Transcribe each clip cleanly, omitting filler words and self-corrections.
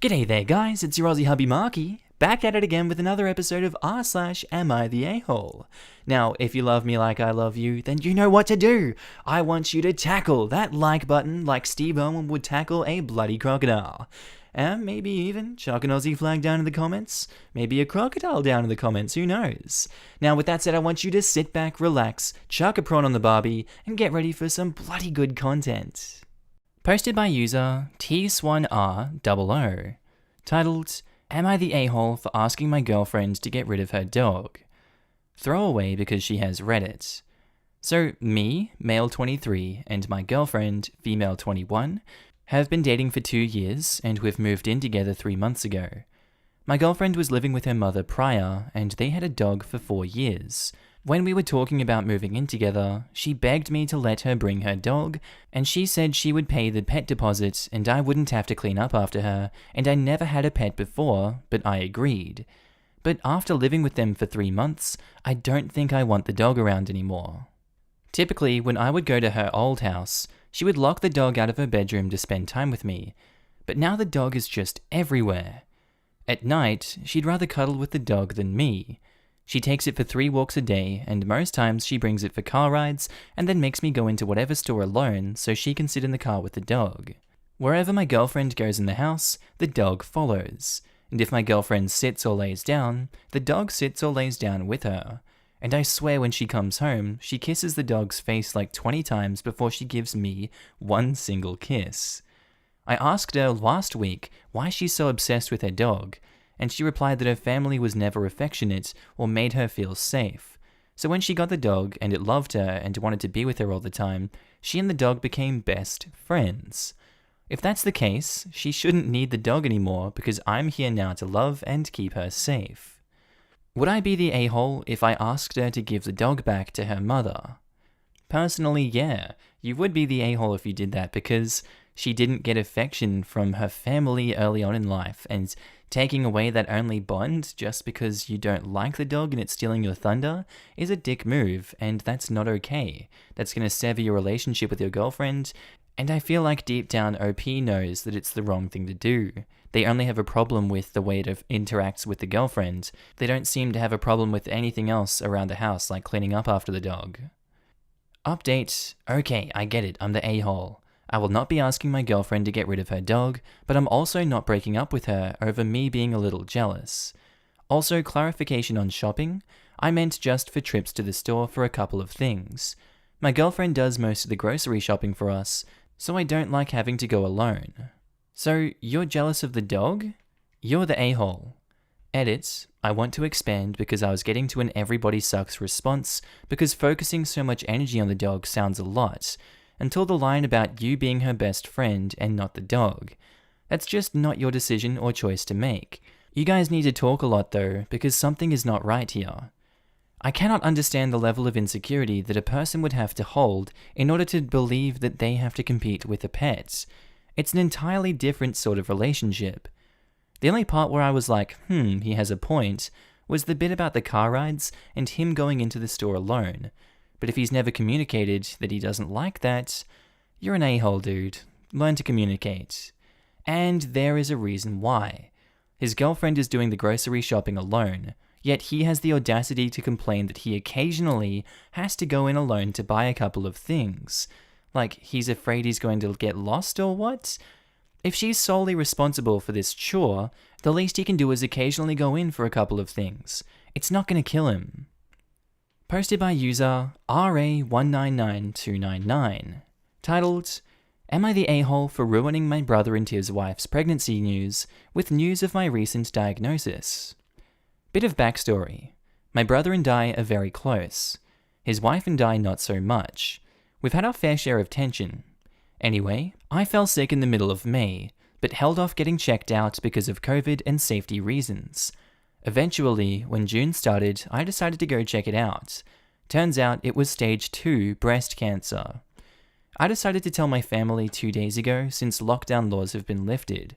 G'day there guys, it's your Aussie hubby Markee, back at it again with another episode of r/AmiTheA. Now, if you love me like I love you, then you know what to do. I want you to tackle that like button like Steve Irwin would tackle a bloody crocodile. And maybe even chuck an Aussie flag down in the comments, maybe a crocodile down in the comments, who knows. Now with that said, I want you to sit back, relax, chuck a prawn on the barbie, and get ready for some bloody good content. Posted by user T1R00, titled, Am I the a-hole for asking my girlfriend to get rid of her dog? Throwaway because she has Reddit. So me, male 23, and my girlfriend, female 21, have been dating for 2 years, and we've moved in together 3 months ago. My girlfriend was living with her mother prior, and they had a dog for 4 years. When we were talking about moving in together, she begged me to let her bring her dog, and she said she would pay the pet deposit and I wouldn't have to clean up after her, and I never had a pet before, but I agreed. But after living with them for 3 months, I don't think I want the dog around anymore. Typically, when I would go to her old house, she would lock the dog out of her bedroom to spend time with me, but now the dog is just everywhere. At night, she'd rather cuddle with the dog than me. She takes it for 3 walks a day, and most times she brings it for car rides and then makes me go into whatever store alone so she can sit in the car with the dog. Wherever my girlfriend goes in the house, the dog follows. And if my girlfriend sits or lays down, the dog sits or lays down with her. And I swear when she comes home, she kisses the dog's face like 20 times before she gives me one single kiss. I asked her last week why she's so obsessed with her dog, and she replied that her family was never affectionate or made her feel safe. So when she got the dog and it loved her and wanted to be with her all the time, she and the dog became best friends. If that's the case, she shouldn't need the dog anymore because I'm here now to love and keep her safe. Would I be the a-hole if I asked her to give the dog back to her mother? Personally, yeah, you would be the a-hole if you did that because she didn't get affection from her family early on in life, and taking away that only bond just because you don't like the dog and it's stealing your thunder is a dick move, and that's not okay. That's going to sever your relationship with your girlfriend, and I feel like deep down OP knows that it's the wrong thing to do. They only have a problem with the way it interacts with the girlfriend. They don't seem to have a problem with anything else around the house, like cleaning up after the dog. Update. Okay, I get it, I'm the a-hole. I will not be asking my girlfriend to get rid of her dog, but I'm also not breaking up with her over me being a little jealous. Also, clarification on shopping, I meant just for trips to the store for a couple of things. My girlfriend does most of the grocery shopping for us, so I don't like having to go alone. So, you're jealous of the dog? You're the a-hole. Edit, I want to expand because I was getting to an everybody sucks response because focusing so much energy on the dog sounds a lot, until the line about you being her best friend and not the dog. That's just not your decision or choice to make. You guys need to talk a lot though, because something is not right here. I cannot understand the level of insecurity that a person would have to hold in order to believe that they have to compete with a pet. It's an entirely different sort of relationship. The only part where I was like, he has a point, was the bit about the car rides and him going into the store alone. But if he's never communicated that he doesn't like that, you're an a-hole, dude. Learn to communicate. And there is a reason why. His girlfriend is doing the grocery shopping alone, yet he has the audacity to complain that he occasionally has to go in alone to buy a couple of things. Like, he's afraid he's going to get lost or what? If she's solely responsible for this chore, the least he can do is occasionally go in for a couple of things. It's not going to kill him. Posted by user RA199299, titled, Am I the a-hole for ruining my brother and his wife's pregnancy news with news of my recent diagnosis? Bit of backstory. My brother and I are very close. His wife and I not so much. We've had our fair share of tension. Anyway, I fell sick in the middle of May, but held off getting checked out because of COVID and safety reasons. Eventually, when June started, I decided to go check it out. Turns out it was stage 2 breast cancer. I decided to tell my family 2 days ago since lockdown laws have been lifted.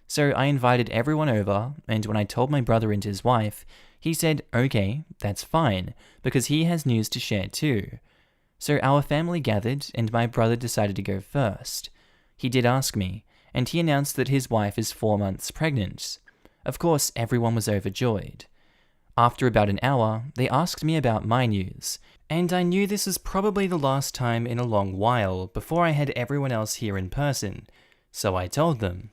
So I invited everyone over, and when I told my brother and his wife, he said, okay, that's fine, because he has news to share too. So our family gathered, and my brother decided to go first. He did ask me, and he announced that his wife is 4 months pregnant. Of course, everyone was overjoyed. After about an hour, they asked me about my news, and I knew this was probably the last time in a long while before I had everyone else here in person, so I told them.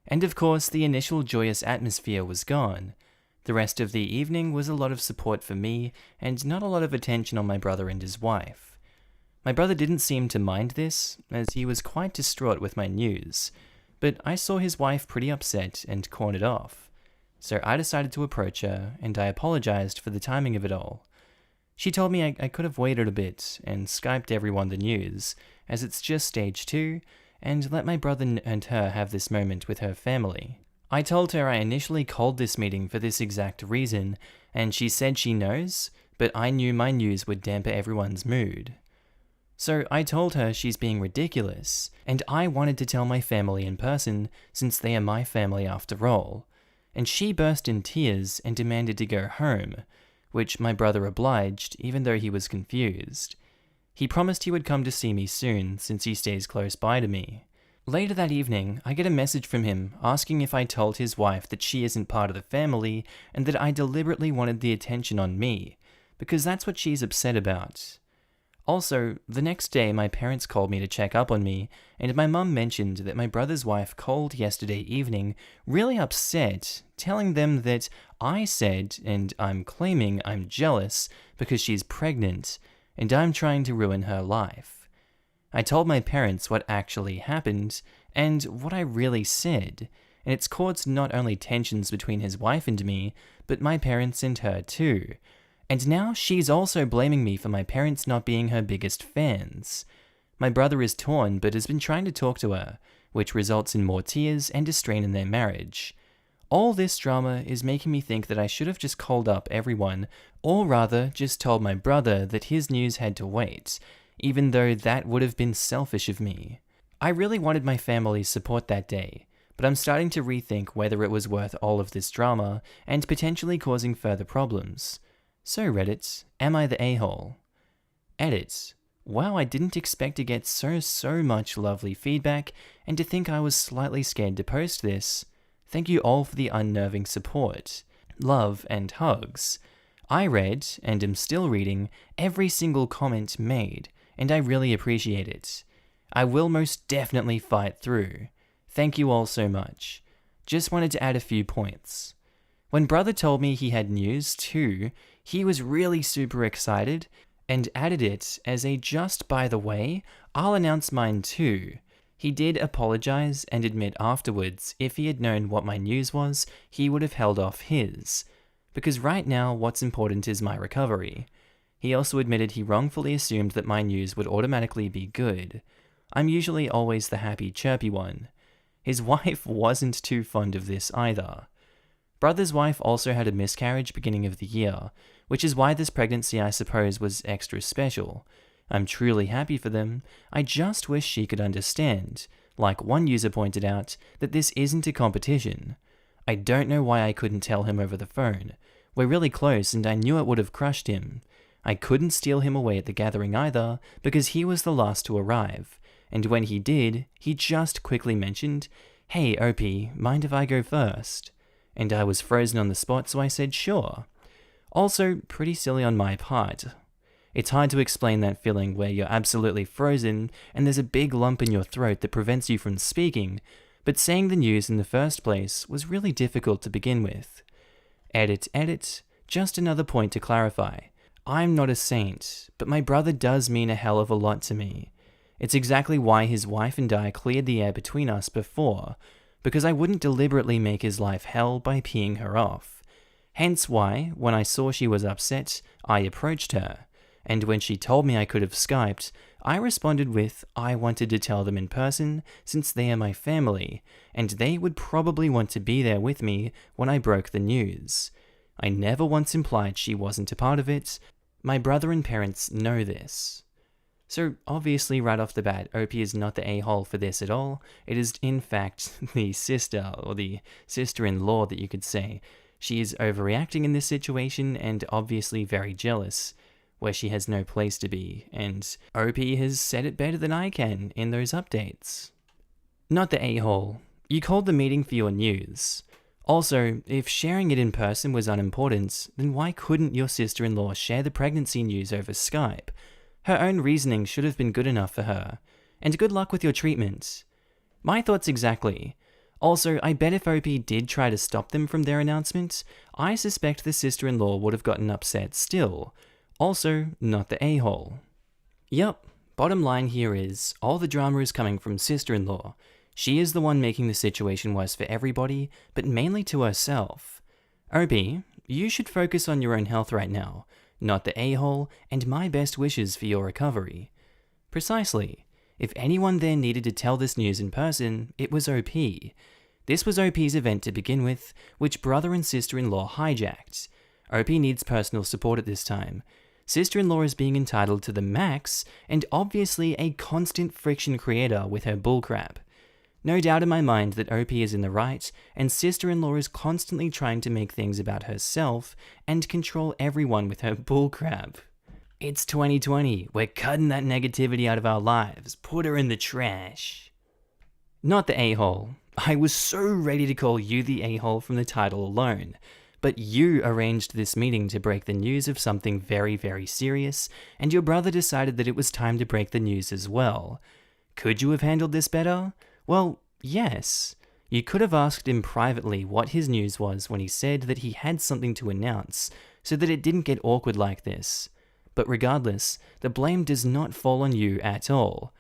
And of course, the initial joyous atmosphere was gone. The rest of the evening was a lot of support for me, and not a lot of attention on my brother and his wife. My brother didn't seem to mind this, as he was quite distraught with my news, but I saw his wife pretty upset and cornered off. So I decided to approach her, and I apologized for the timing of it all. She told me I could have waited a bit and Skyped everyone the news, as it's just stage 2, and let my brother and her have this moment with her family. I told her I initially called this meeting for this exact reason, and she said she knows, but I knew my news would dampen everyone's mood. So I told her she's being ridiculous, and I wanted to tell my family in person, since they are my family after all. And she burst in tears and demanded to go home, which my brother obliged, even though he was confused. He promised he would come to see me soon, since he stays close by to me. Later that evening, I get a message from him asking if I told his wife that she isn't part of the family and that I deliberately wanted the attention on me, because that's what she's upset about. Also, the next day my parents called me to check up on me, and my mum mentioned that my brother's wife called yesterday evening really upset, telling them that I said, and I'm claiming I'm jealous because she's pregnant, and I'm trying to ruin her life. I told my parents what actually happened, and what I really said, and it's caused not only tensions between his wife and me, but my parents and her too. And now she's also blaming me for my parents not being her biggest fans. My brother is torn but has been trying to talk to her, which results in more tears and a strain in their marriage. All this drama is making me think that I should have just called up everyone, or rather just told my brother that his news had to wait, even though that would have been selfish of me. I really wanted my family's support that day, but I'm starting to rethink whether it was worth all of this drama and potentially causing further problems. So Reddit, am I the a-hole? Edit. Wow, I didn't expect to get so much lovely feedback, and to think I was slightly scared to post this. Thank you all for the unnerving support. Love and hugs. I read, and am still reading, every single comment made, and I really appreciate it. I will most definitely fight through. Thank you all so much. Just wanted to add a few points. When brother told me he had news too, he was really super excited, and added it as a just by the way, I'll announce mine too. He did apologize and admit afterwards if he had known what my news was, he would have held off his. Because right now what's important is my recovery. He also admitted he wrongfully assumed that my news would automatically be good. I'm usually always the happy chirpy one. His wife wasn't too fond of this either. Brother's wife also had a miscarriage beginning of the year, which is why this pregnancy I suppose was extra special. I'm truly happy for them, I just wish she could understand, like one user pointed out, that this isn't a competition. I don't know why I couldn't tell him over the phone. We're really close and I knew it would have crushed him. I couldn't steal him away at the gathering either, because he was the last to arrive, and when he did, he just quickly mentioned, "Hey OP, mind if I go first?" And I was frozen on the spot, so I said sure. Also, pretty silly on my part. It's hard to explain that feeling where you're absolutely frozen and there's a big lump in your throat that prevents you from speaking, but saying the news in the first place was really difficult to begin with. Edit, just another point to clarify. I'm not a saint, but my brother does mean a hell of a lot to me. It's exactly why his wife and I cleared the air between us before, because I wouldn't deliberately make his life hell by peeing her off. Hence why, when I saw she was upset, I approached her, and when she told me I could have Skyped, I responded with, I wanted to tell them in person since they are my family, and they would probably want to be there with me when I broke the news. I never once implied she wasn't a part of it. My brother and parents know this. So obviously right off the bat, OP is not the a-hole for this at all. It is in fact the sister, or the sister-in-law that you could say. She is overreacting in this situation and obviously very jealous, where she has no place to be, and OP has said it better than I can in those updates. Not the a-hole. You called the meeting for your news. Also, if sharing it in person was unimportant, then why couldn't your sister-in-law share the pregnancy news over Skype? Her own reasoning should have been good enough for her. And good luck with your treatment. My thoughts exactly. Also, I bet if OP did try to stop them from their announcement, I suspect the sister-in-law would have gotten upset still. Also, not the a-hole. Yup, bottom line here is, all the drama is coming from sister-in-law. She is the one making the situation worse for everybody, but mainly to herself. OP, you should focus on your own health right now, not the a-hole, and my best wishes for your recovery. Precisely. If anyone there needed to tell this news in person, it was OP. This was OP's event to begin with, which brother and sister-in-law hijacked. OP needs personal support at this time. Sister-in-law is being entitled to the max, and obviously a constant friction creator with her bullcrap. No doubt in my mind that OP is in the right, and sister-in-law is constantly trying to make things about herself and control everyone with her bullcrap. It's 2020, we're cutting that negativity out of our lives, put her in the trash. Not the a-hole. I was so ready to call you the a-hole from the title alone, but you arranged this meeting to break the news of something very, very serious, and your brother decided that it was time to break the news as well. Could you have handled this better? Well, yes. You could have asked him privately what his news was when he said that he had something to announce, so that it didn't get awkward like this. But regardless, the blame does not fall on you at all.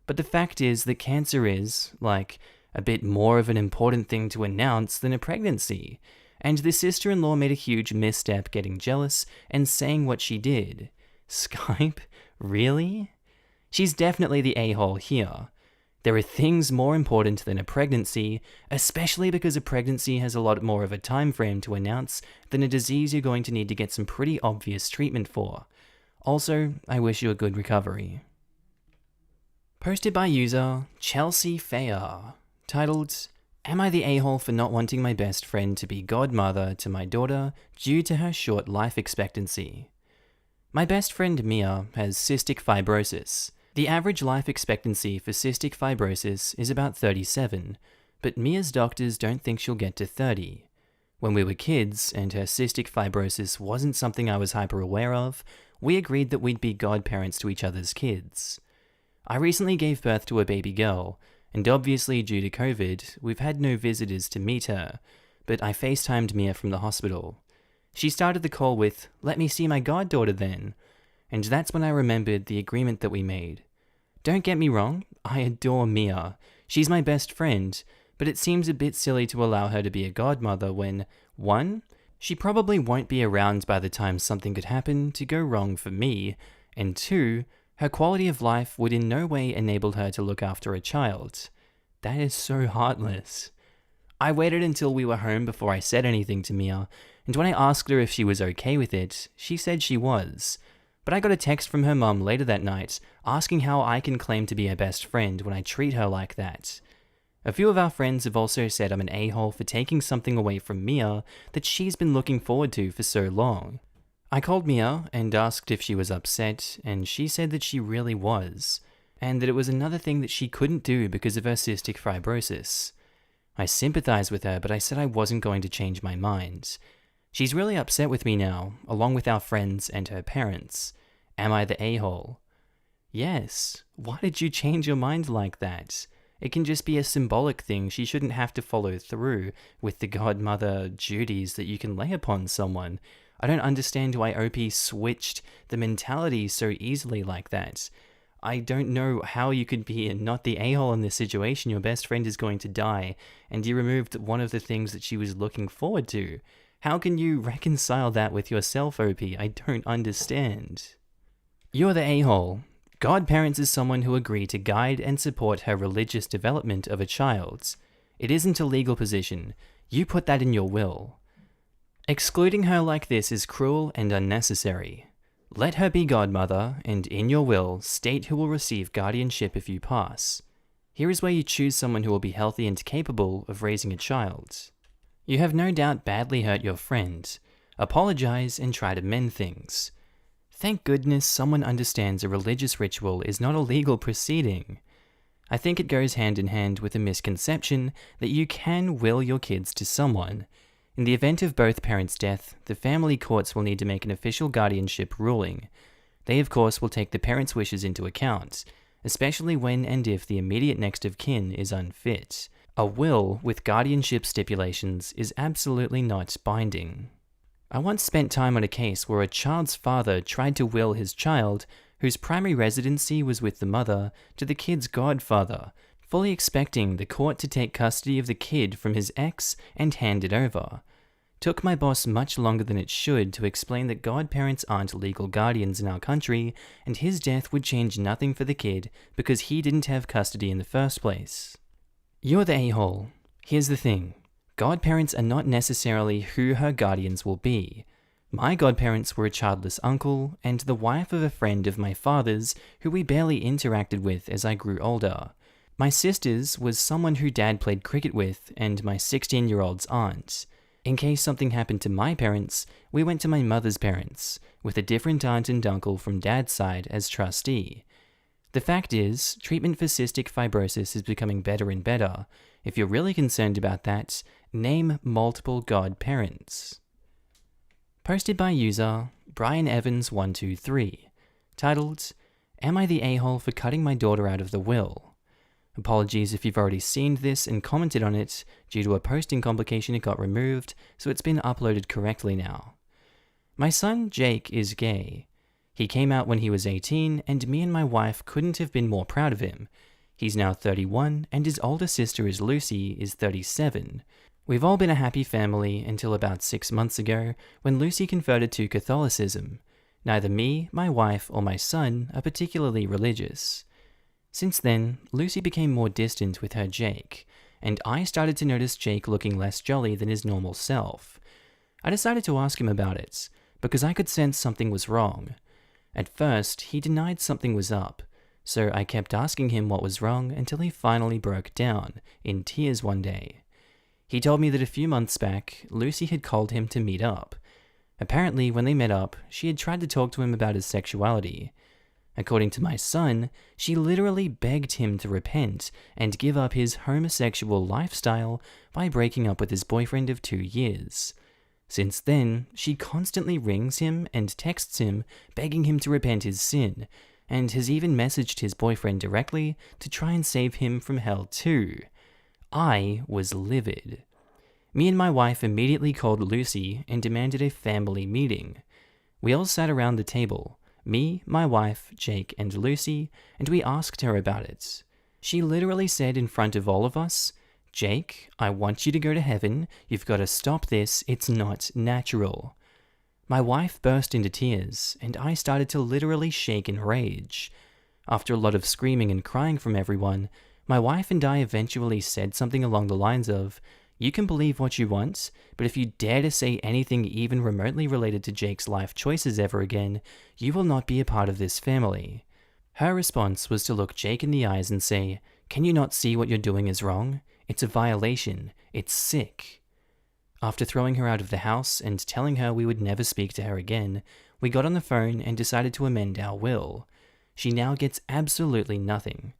But the fact is that cancer is, like, a bit more of an important thing to announce than a pregnancy, and the sister-in-law made a huge misstep getting jealous and saying what she did. Skype? Really? She's definitely the a-hole here. There are things more important than a pregnancy, especially because a pregnancy has a lot more of a time frame to announce than a disease you're going to need to get some pretty obvious treatment for. Also, I wish you a good recovery. Posted by user Chelsea Fayer, titled, Am I the a-hole for not wanting my best friend to be godmother to my daughter due to her short life expectancy? My best friend Mia has cystic fibrosis. The average life expectancy for cystic fibrosis is about 37, but Mia's doctors don't think she'll get to 30. When we were kids and her cystic fibrosis wasn't something I was hyper aware of, we agreed that we'd be godparents to each other's kids. I recently gave birth to a baby girl, and obviously due to COVID, we've had no visitors to meet her, but I FaceTimed Mia from the hospital. She started the call with, "Let me see my goddaughter then," and that's when I remembered the agreement that we made. Don't get me wrong, I adore Mia. She's my best friend, but it seems a bit silly to allow her to be a godmother when, 1, she probably won't be around by the time something could happen to go wrong for me, and 2, her quality of life would in no way enable her to look after a child. That is so heartless. I waited until we were home before I said anything to Mia, and when I asked her if she was okay with it, she said she was. But I got a text from her mum later that night asking how I can claim to be her best friend when I treat her like that. A few of our friends have also said I'm an a-hole for taking something away from Mia that she's been looking forward to for so long. I called Mia and asked if she was upset, and she said that she really was, and that it was another thing that she couldn't do because of her cystic fibrosis. I sympathized with her, but I said I wasn't going to change my mind. She's really upset with me now, along with our friends and her parents. Am I the a-hole? Yes. Why did you change your mind like that? It can just be a symbolic thing. She shouldn't have to follow through with the godmother duties that you can lay upon someone. I don't understand why OP switched the mentality so easily like that. I don't know how you could be not the a-hole in this situation. Your best friend is going to die, and you removed one of the things that she was looking forward to. How can you reconcile that with yourself, OP? I don't understand. You're the a-hole. Godparents is someone who agreed to guide and support her religious development of a child. It isn't a legal position. You put that in your will. Excluding her like this is cruel and unnecessary. Let her be godmother, and in your will, state who will receive guardianship if you pass. Here is where you choose someone who will be healthy and capable of raising a child. You have no doubt badly hurt your friend. Apologize and try to mend things. Thank goodness someone understands a religious ritual is not a legal proceeding. I think it goes hand in hand with a misconception that you can will your kids to someone. In the event of both parents' death, the family courts will need to make an official guardianship ruling. They, of course, will take the parents' wishes into account, especially when and if the immediate next of kin is unfit. A will with guardianship stipulations is absolutely not binding. I once spent time on a case where a child's father tried to will his child, whose primary residency was with the mother, to the kid's godfather, fully expecting the court to take custody of the kid from his ex and hand it over. Took my boss much longer than it should to explain that godparents aren't legal guardians in our country, and his death would change nothing for the kid because he didn't have custody in the first place. You're the a-hole. Here's the thing. Godparents are not necessarily who her guardians will be. My godparents were a childless uncle and the wife of a friend of my father's who we barely interacted with as I grew older. My sister's was someone who Dad played cricket with and my 16-year-old's aunt. In case something happened to my parents, we went to my mother's parents, with a different aunt and uncle from Dad's side as trustee. The fact is, treatment for cystic fibrosis is becoming better and better. If you're really concerned about that, name multiple godparents. Posted by user Brian Evans 123, titled, Am I the a-hole for cutting my daughter out of the will? Apologies if you've already seen this and commented on it. Due to a posting complication it got removed, so it's been uploaded correctly now. My son Jake is gay. He came out when he was 18 and me and my wife couldn't have been more proud of him. He's now 31 and his older sister is Lucy is 37. We've all been a happy family until about 6 months ago when Lucy converted to Catholicism. Neither me, my wife, or my son are particularly religious. Since then, Lucy became more distant with her Jake, and I started to notice Jake looking less jolly than his normal self. I decided to ask him about it, because I could sense something was wrong. At first, he denied something was up, so I kept asking him what was wrong until he finally broke down, in tears one day. He told me that a few months back, Lucy had called him to meet up. Apparently, when they met up, she had tried to talk to him about his sexuality. According to my son, she literally begged him to repent and give up his homosexual lifestyle by breaking up with his boyfriend of 2 years. Since then, she constantly rings him and texts him, begging him to repent his sin, and has even messaged his boyfriend directly to try and save him from hell too. I was livid. Me and my wife immediately called Lucy and demanded a family meeting. We all sat around the table, me, my wife, Jake, and Lucy, and we asked her about it. She literally said in front of all of us, Jake, I want you to go to heaven, you've got to stop this, it's not natural. My wife burst into tears, and I started to literally shake in rage. After a lot of screaming and crying from everyone, my wife and I eventually said something along the lines of, you can believe what you want, but if you dare to say anything even remotely related to Jake's life choices ever again, you will not be a part of this family. Her response was to look Jake in the eyes and say, can you not see what you're doing is wrong? It's a violation. It's sick. After throwing her out of the house and telling her we would never speak to her again, we got on the phone and decided to amend our will. She now gets absolutely nothing.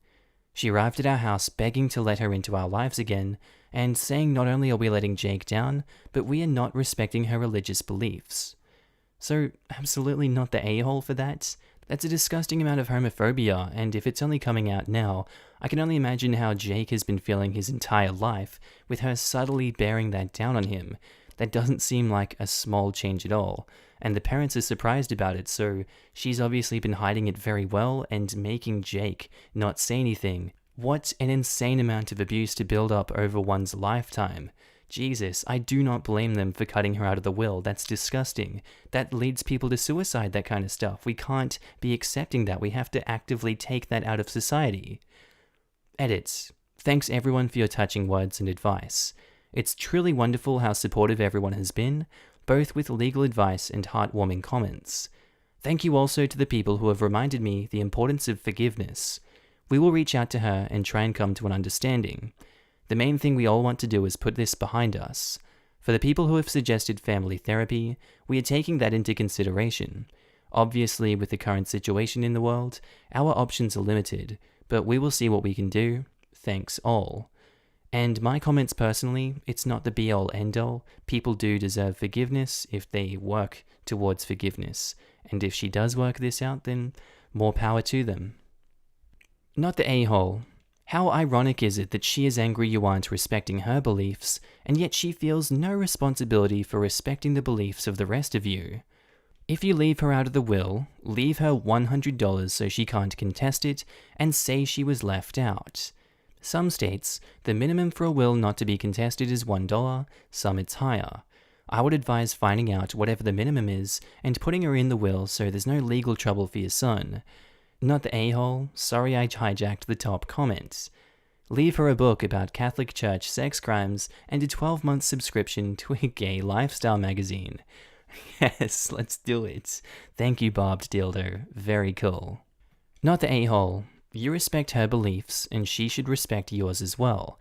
She arrived at our house begging to let her into our lives again, and saying not only are we letting Jake down, but we are not respecting her religious beliefs. So, absolutely not the a-hole for that. That's a disgusting amount of homophobia, and if it's only coming out now, I can only imagine how Jake has been feeling his entire life, with her subtly bearing that down on him. That doesn't seem like a small change at all, and the parents are surprised about it, so she's obviously been hiding it very well and making Jake not say anything. What an insane amount of abuse to build up over one's lifetime. Jesus, I do not blame them for cutting her out of the will. That's disgusting. That leads people to suicide, that kind of stuff. We can't be accepting that. We have to actively take that out of society. Edits. Thanks everyone for your touching words and advice. It's truly wonderful how supportive everyone has been, both with legal advice and heartwarming comments. Thank you also to the people who have reminded me the importance of forgiveness. We will reach out to her and try and come to an understanding. The main thing we all want to do is put this behind us. For the people who have suggested family therapy, we are taking that into consideration. Obviously, with the current situation in the world, our options are limited, but we will see what we can do. Thanks all. And my comments personally, it's not the be-all end-all. People do deserve forgiveness if they work towards forgiveness. And if she does work this out, then more power to them. Not the a-hole. How ironic is it that she is angry you aren't respecting her beliefs, and yet she feels no responsibility for respecting the beliefs of the rest of you? If you leave her out of the will, leave her $100 so she can't contest it, and say she was left out. Some states, the minimum for a will not to be contested is $1, some it's higher. I would advise finding out whatever the minimum is and putting her in the will so there's no legal trouble for your son. Not the a-hole, sorry I hijacked the top comments. Leave her a book about Catholic Church sex crimes and a 12-month subscription to a gay lifestyle magazine. Yes, let's do it. Thank you, Barbed Dildo. Very cool. Not the a-hole. You respect her beliefs, and she should respect yours as well.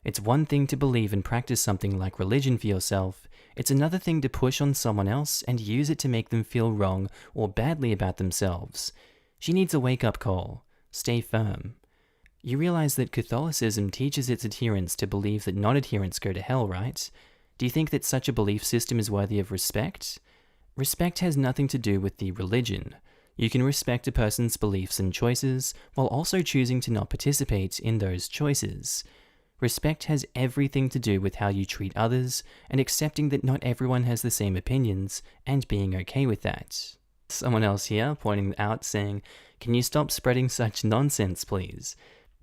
It's one thing to believe and practice something like religion for yourself. It's another thing to push on someone else and use it to make them feel wrong or badly about themselves. She needs a wake-up call. Stay firm. You realize that Catholicism teaches its adherents to believe that non-adherents go to hell, right? Do you think that such a belief system is worthy of respect? Respect has nothing to do with the religion. You can respect a person's beliefs and choices while also choosing to not participate in those choices. Respect has everything to do with how you treat others and accepting that not everyone has the same opinions and being okay with that. Someone else here pointing out saying, "Can you stop spreading such nonsense, please?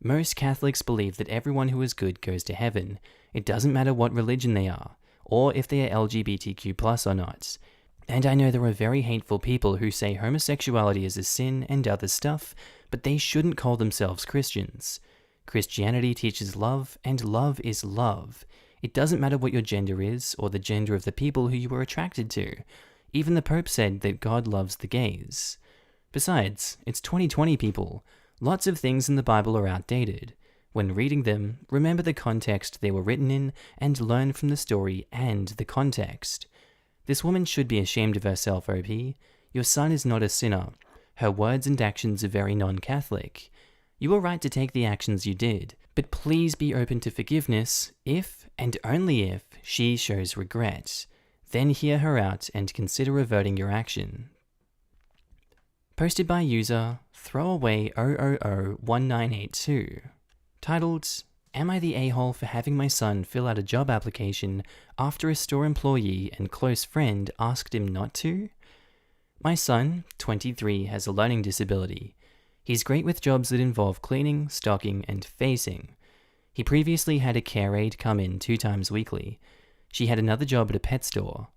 Most Catholics believe that everyone who is good goes to heaven. It doesn't matter what religion they are, or if they are LGBTQ+ or not. And I know there are very hateful people who say homosexuality is a sin and other stuff, but they shouldn't call themselves Christians. Christianity teaches love, and love is love. It doesn't matter what your gender is, or the gender of the people who you are attracted to. Even the Pope said that God loves the gays. Besides, it's 2020, people. Lots of things in the Bible are outdated. When reading them, remember the context they were written in, and learn from the story and the context. This woman should be ashamed of herself, OP. Your son is not a sinner. Her words and actions are very non-Catholic. You were right to take the actions you did, but please be open to forgiveness if, and only if, she shows regret. Then hear her out and consider reverting your action. Posted by user Throwaway0001982. Titled, "Am I the a-hole for having my son fill out a job application after a store employee and close friend asked him not to? My son, 23, has a learning disability. He's great with jobs that involve cleaning, stocking, and facing. He previously had a care aide come in 2 times weekly. She had another job at a pet store.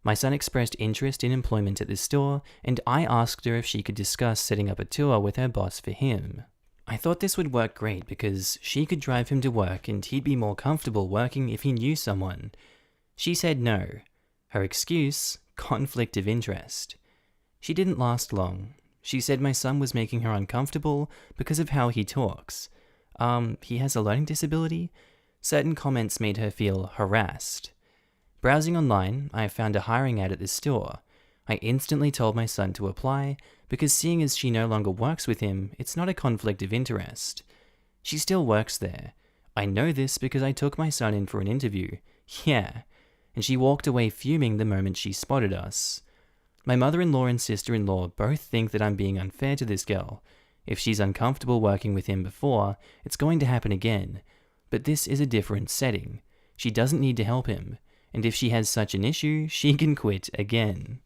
My son expressed interest in employment at this store, and I asked her if she could discuss setting up a tour with her boss for him. I thought this would work great because she could drive him to work and he'd be more comfortable working if he knew someone. She said no. Her excuse, conflict of interest. She didn't last long. She said my son was making her uncomfortable because of how he talks. He has a learning disability? Certain comments made her feel harassed. Browsing online, I found a hiring ad at this store. I instantly told my son to apply, because seeing as she no longer works with him, it's not a conflict of interest. She still works there. I know this because I took my son in for an interview. Yeah. And she walked away fuming the moment she spotted us. My mother-in-law and sister-in-law both think that I'm being unfair to this girl. If she's uncomfortable working with him before, it's going to happen again. But this is a different setting. She doesn't need to help him. And if she has such an issue, she can quit again.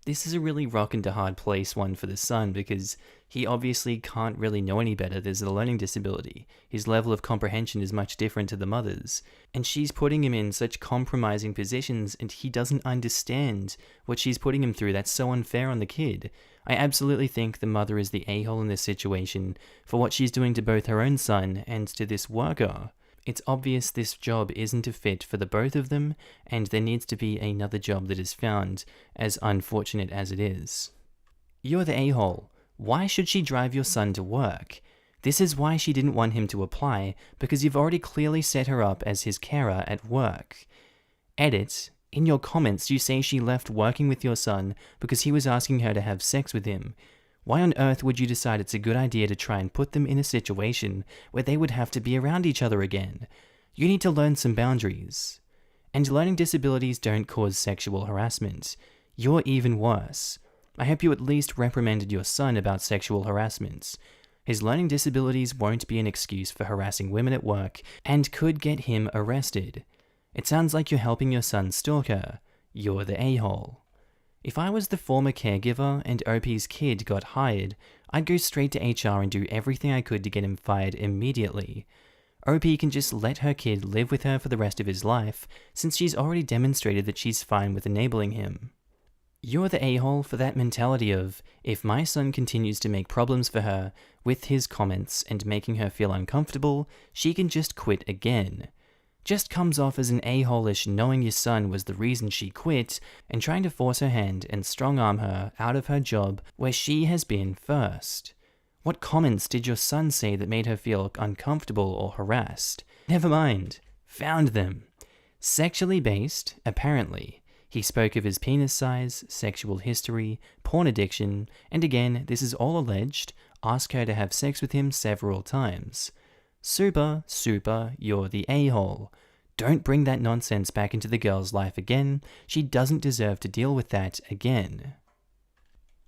This is a really rock and a hard place one for the son because he obviously can't really know any better. There's a learning disability. His level of comprehension is much different to the mother's. And she's putting him in such compromising positions and he doesn't understand what she's putting him through. That's so unfair on the kid. I absolutely think the mother is the a-hole in this situation for what she's doing to both her own son and to this worker. It's obvious this job isn't a fit for the both of them, and there needs to be another job that is found, as unfortunate as it is. You're the a-hole. Why should she drive your son to work? This is why she didn't want him to apply, because you've already clearly set her up as his carer at work. Edit. In your comments, you say she left working with your son because he was asking her to have sex with him. Why on earth would you decide it's a good idea to try and put them in a situation where they would have to be around each other again? You need to learn some boundaries. And learning disabilities don't cause sexual harassment. You're even worse. I hope you at least reprimanded your son about sexual harassment. His learning disabilities won't be an excuse for harassing women at work and could get him arrested. It sounds like you're helping your son stalk her. You're the a-hole. If I was the former caregiver and OP's kid got hired, I'd go straight to HR and do everything I could to get him fired immediately. OP can just let her kid live with her for the rest of his life, since she's already demonstrated that she's fine with enabling him. You're the a-hole for that mentality of, if my son continues to make problems for her with his comments and making her feel uncomfortable, she can just quit again. Just comes off as an a-hole-ish knowing your son was the reason she quit and trying to force her hand and strong-arm her out of her job where she has been first. What comments did your son say that made her feel uncomfortable or harassed? Never mind. Found them. Sexually based, apparently. He spoke of his penis size, sexual history, porn addiction, and again, this is all alleged, asked her to have sex with him several times. Super, you're the a-hole. Don't bring that nonsense back into the girl's life again. She doesn't deserve to deal with that again.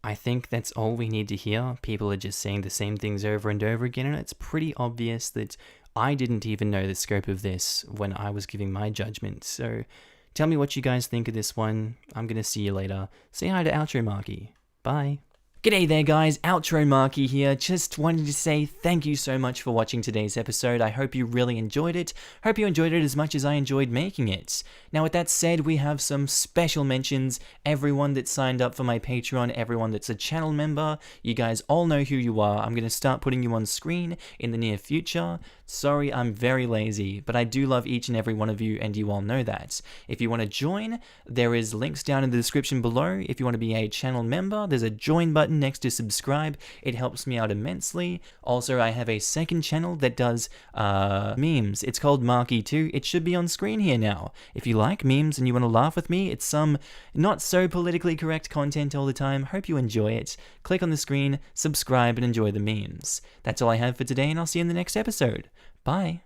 I think that's all we need to hear. People are just saying the same things over and over again, and it's pretty obvious that I didn't even know the scope of this when I was giving my judgment. So tell me what you guys think of this one. I'm going to see you later. Say hi to outro Markee. Bye. G'day there guys, outro Markee here. Just wanted to say thank you so much for watching today's episode. I hope you really enjoyed it. Hope you enjoyed it as much as I enjoyed making it. Now with that said, we have some special mentions. Everyone that signed up for my Patreon, everyone that's a channel member, you guys all know who you are. I'm going to start putting you on screen in the near future. Sorry, I'm very lazy, but I do love each and every one of you, and you all know that. If you want to join, there is links down in the description below. If you want to be a channel member, there's a join button next to subscribe. It helps me out immensely. Also, I have a second channel that does memes. It's called Markee 2. It should be on screen here now. If you like memes and you want to laugh with me, it's some not so politically correct content all the time. Hope you enjoy it. Click on the screen, subscribe, and enjoy the memes. That's all I have for today, and I'll see you in the next episode. Bye.